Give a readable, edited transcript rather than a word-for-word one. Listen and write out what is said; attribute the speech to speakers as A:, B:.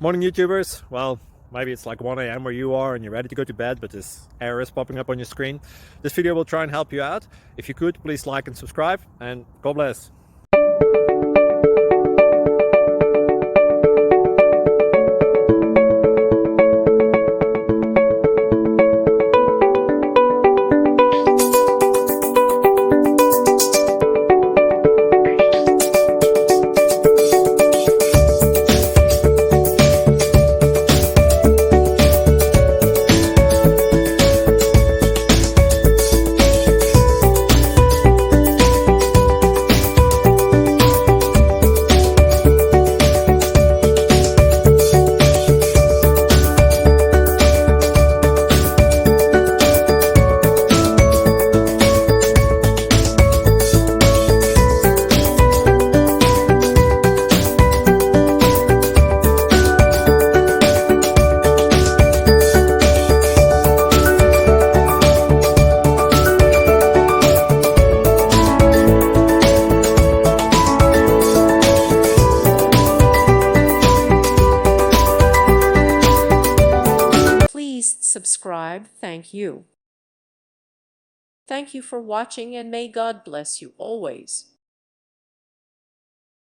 A: Morning YouTubers. Well, maybe it's like 1 a.m. where you are and you're ready to go to bed, but this error is popping up on your screen. This video will try and help you out. If you could, please like and subscribe, and God bless.
B: Please subscribe. Thank you. Thank you for watching, and may God bless you always.